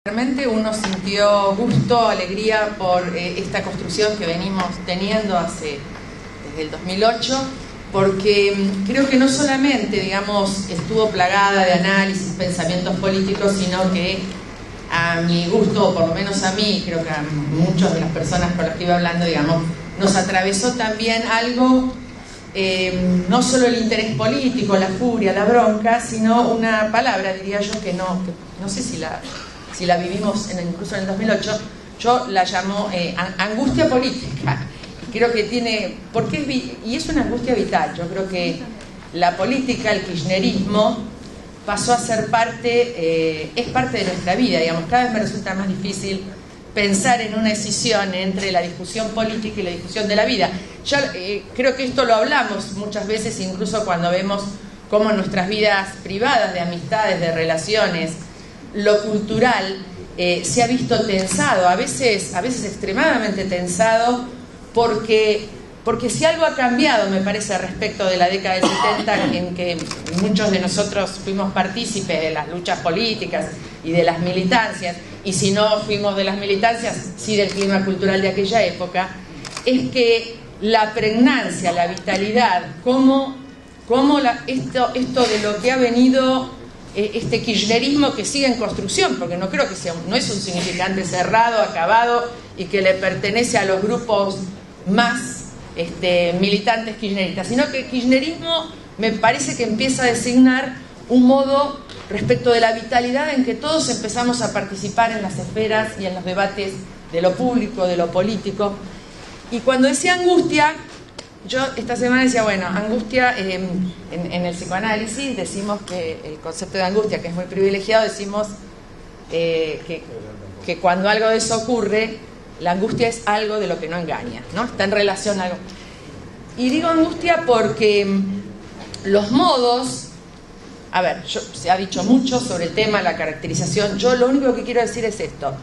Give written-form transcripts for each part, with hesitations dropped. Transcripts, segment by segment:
Realmente uno sintió gusto, alegría por esta construcción que venimos teniendo desde el 2008, porque creo que no solamente, digamos, estuvo plagada de análisis, pensamientos políticos, sino que a mi gusto, o por lo menos a mí, creo que a muchas de las personas con las que iba hablando, digamos, nos atravesó también algo, no solo el interés político, la furia, la bronca, sino una palabra, diría yo, que no sé si la vivimos incluso en el 2008, yo la llamo angustia política. Creo que tiene, y es una angustia vital. Yo creo que la política, el kirchnerismo, pasó a ser es parte de nuestra vida, digamos. Cada vez me resulta más difícil pensar en una decisión entre la discusión política y la discusión de la vida. Ya creo que esto lo hablamos muchas veces, incluso cuando vemos cómo en nuestras vidas privadas, de amistades, de relaciones, lo cultural se ha visto tensado, a veces extremadamente tensado, porque si algo ha cambiado, me parece, respecto de la década del 70, en que muchos de nosotros fuimos partícipes de las luchas políticas y de las militancias, y si no fuimos de las militancias, sí del clima cultural de aquella época, es que la pregnancia, la vitalidad, esto de lo que ha venido este kirchnerismo que sigue en construcción, porque no creo que no es un significante cerrado, acabado y que le pertenece a los grupos más militantes kirchneristas, sino que el kirchnerismo me parece que empieza a designar un modo respecto de la vitalidad en que todos empezamos a participar en las esferas y en los debates de lo público, de lo político. Y cuando decía angustia, yo esta semana decía, bueno, angustia, en el psicoanálisis decimos que el concepto de angustia, que es muy privilegiado, decimos que cuando algo de eso ocurre, la angustia es algo de lo que no engaña, ¿no? Está en relación a algo. Y digo angustia porque los modos, a ver, se ha dicho mucho sobre el tema, la caracterización. Yo lo único que quiero decir es esto.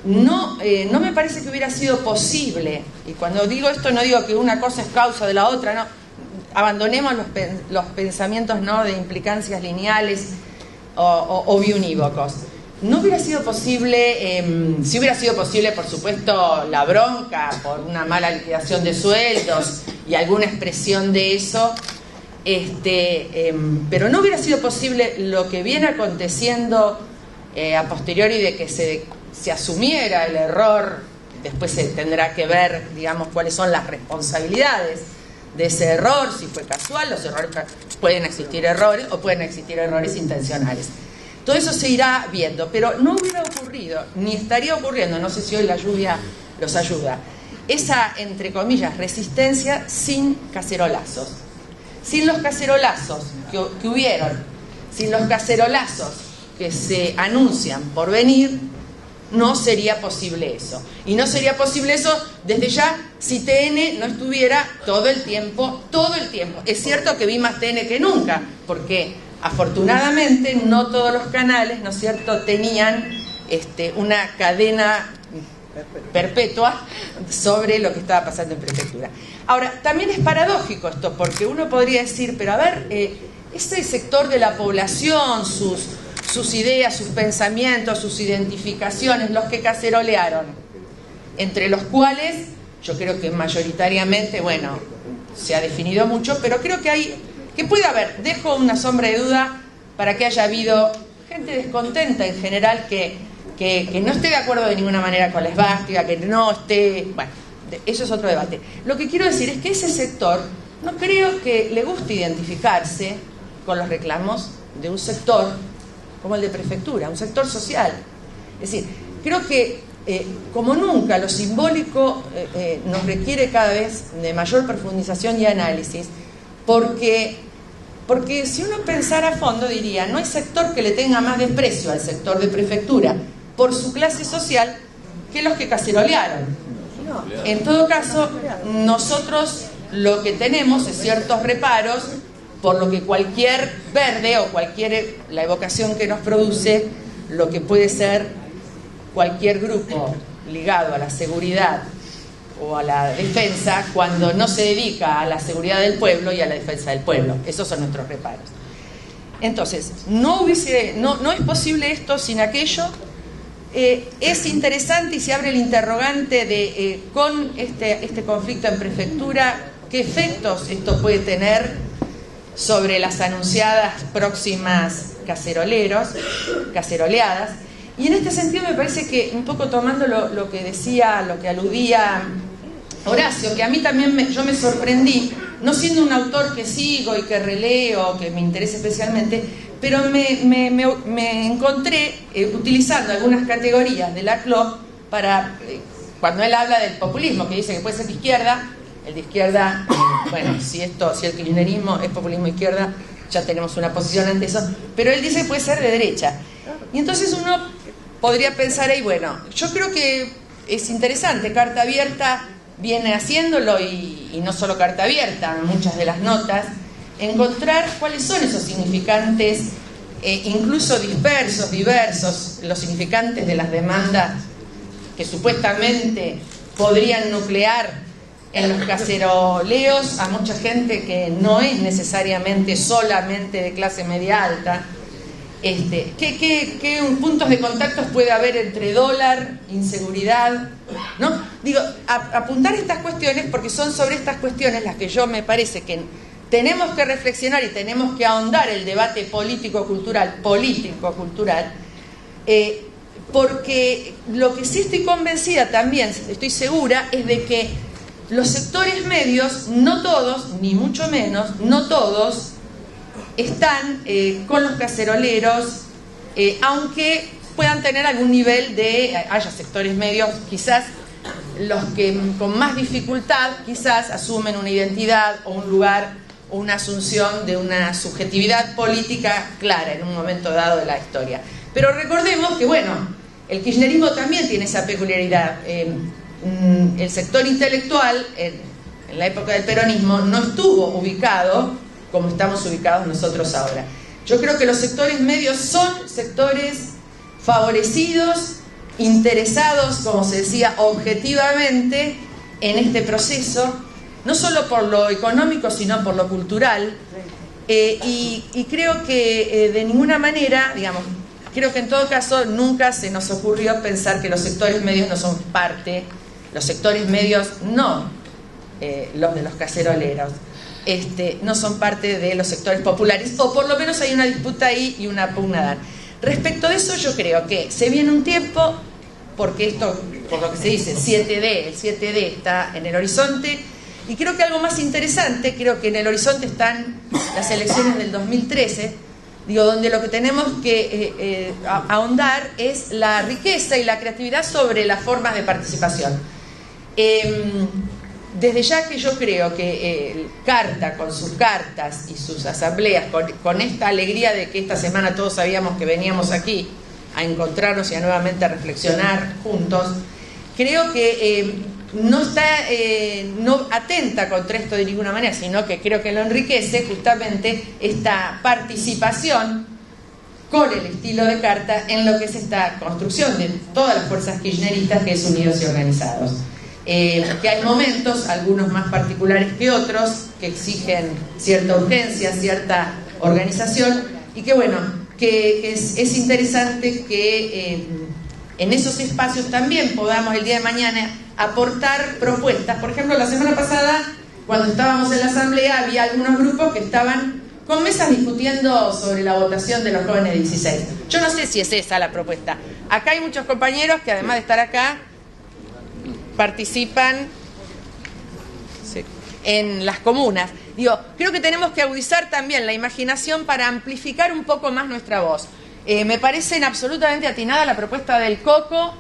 No me parece que hubiera sido posible, y cuando digo esto no digo que una cosa es causa de la otra, no. Abandonemos los pensamientos, ¿no?, de implicancias lineales o biunívocos. No hubiera sido posible, si hubiera sido posible, por supuesto, la bronca por una mala liquidación de sueldos y alguna expresión de eso, pero no hubiera sido posible lo que viene aconteciendo a posteriori de que se asumiera el error. Después se tendrá que ver, digamos, cuáles son las responsabilidades de ese error, si fue casual. Los errores, pueden existir errores o pueden existir errores intencionales. Todo eso se irá viendo, pero no hubiera ocurrido, ni estaría ocurriendo, no sé si hoy la lluvia los ayuda, esa, entre comillas, resistencia sin cacerolazos. Sin los cacerolazos que hubieron, sin los cacerolazos que se anuncian por venir, no sería posible eso. Y no sería posible eso desde ya si TN no estuviera todo el tiempo. Es cierto que vi más TN que nunca, porque afortunadamente no todos los canales, ¿no es cierto?, tenían una cadena perpetua sobre lo que estaba pasando en prefectura. Ahora, también es paradójico esto, porque uno podría decir, pero a ver, ese sector de la población, sus ideas, sus pensamientos, sus identificaciones, los que cacerolearon, entre los cuales yo creo que mayoritariamente, bueno, se ha definido mucho, pero creo que puede haber, dejo una sombra de duda para que haya habido gente descontenta en general que no esté de acuerdo de ninguna manera con la esvástica, que no esté, bueno, eso es otro debate. Lo que quiero decir es que ese sector no creo que le guste identificarse con los reclamos de un sector como el de prefectura, un sector social. Es decir, creo que como nunca lo simbólico nos requiere cada vez de mayor profundización y análisis, porque si uno pensara a fondo diría, no hay sector que le tenga más desprecio al sector de prefectura por su clase social que los que cacerolearon. En todo caso, nosotros lo que tenemos es ciertos reparos, por lo que cualquier verde o la evocación que nos produce lo que puede ser cualquier grupo ligado a la seguridad o a la defensa, cuando no se dedica a la seguridad del pueblo y a la defensa del pueblo. Esos son nuestros reparos. Entonces, no es posible esto sin aquello, es interesante y se abre el interrogante de con este conflicto en prefectura, qué efectos esto puede tener sobre las anunciadas próximas caceroleadas. Y en este sentido me parece que, un poco tomando lo que decía, lo que aludía Horacio, que a mí también yo me sorprendí, no siendo un autor que sigo y que releo, que me interesa especialmente, pero me encontré utilizando algunas categorías de Laclau para, cuando él habla del populismo, que dice que puede ser de izquierda, el de izquierda, bueno, si el kirchnerismo es populismo izquierda, ya tenemos una posición ante eso, pero él dice que puede ser de derecha. Y entonces uno podría pensar ahí, bueno, yo creo que es interesante, Carta Abierta viene haciéndolo y no solo Carta Abierta, muchas de las notas, encontrar cuáles son esos significantes, incluso dispersos, diversos, los significantes de las demandas que supuestamente podrían nuclear en los caceroleos a mucha gente que no es necesariamente solamente de clase media alta. ¿Qué puntos de contactos puede haber entre dólar, inseguridad? ¿No? Digo, apuntar estas cuestiones, porque son sobre estas cuestiones las que yo me parece que tenemos que reflexionar y tenemos que ahondar el debate político-cultural, porque lo que sí estoy convencida también, estoy segura, es de que los sectores medios, no todos, ni mucho menos, no todos, están con los caceroleros, aunque puedan tener algún nivel haya sectores medios, quizás los que con más dificultad, quizás asumen una identidad o un lugar o una asunción de una subjetividad política clara en un momento dado de la historia. Pero recordemos que, bueno, el kirchnerismo también tiene esa peculiaridad. El sector intelectual, en la época del peronismo, no estuvo ubicado como estamos ubicados nosotros ahora. Yo creo que los sectores medios son sectores favorecidos, interesados, como se decía, objetivamente en este proceso, no solo por lo económico, sino por lo cultural, y creo que de ninguna manera, digamos, creo que en todo caso nunca se nos ocurrió pensar que los sectores medios no son parte, los sectores medios no, los de los caceroleros, no son parte de los sectores populares, o por lo menos hay una disputa ahí y una pugna a dar. Respecto de eso, yo creo que se viene un tiempo, porque esto, por lo que se dice, el 7D está en el horizonte, y creo que algo más interesante, creo que en el horizonte están las elecciones del 2013, digo, donde lo que tenemos que ahondar es la riqueza y la creatividad sobre las formas de participación. Desde ya que yo creo que Carta, con sus cartas y sus asambleas, con esta alegría de que esta semana todos sabíamos que veníamos aquí a encontrarnos y a nuevamente a reflexionar juntos, creo que no atenta contra esto de ninguna manera, sino que creo que lo enriquece justamente esta participación con el estilo de Carta en lo que es esta construcción de todas las fuerzas kirchneristas, que es Unidos y Organizados. Que hay momentos, algunos más particulares que otros, que exigen cierta urgencia, cierta organización, y que bueno, que es interesante que en esos espacios también podamos el día de mañana aportar propuestas. Por ejemplo, la semana pasada, cuando estábamos en la asamblea, había algunos grupos que estaban con mesas discutiendo sobre la votación de los jóvenes de 16. Yo no sé si es esa la propuesta. Acá hay muchos compañeros que, además de estar acá, participan en las comunas. Digo, creo que tenemos que agudizar también la imaginación para amplificar un poco más nuestra voz. Me parece absolutamente atinada la propuesta del Coco,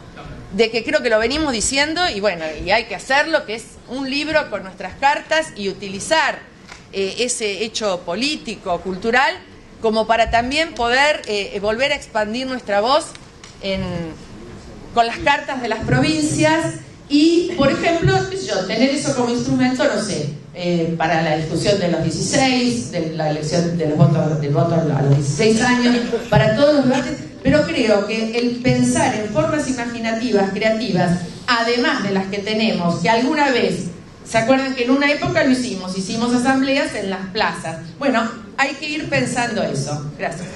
de que creo que lo venimos diciendo, y bueno, y hay que hacerlo, que es un libro con nuestras cartas y utilizar ese hecho político, cultural, como para también poder volver a expandir nuestra voz con las cartas de las provincias. Y, por ejemplo, tener eso como instrumento, no sé, para la discusión de los 16, de la elección del voto a los 16 años, para todos los debates, pero creo que el pensar en formas imaginativas, creativas, además de las que tenemos, que alguna vez, ¿se acuerdan que en una época lo hicimos asambleas en las plazas? Bueno, hay que ir pensando eso. Gracias.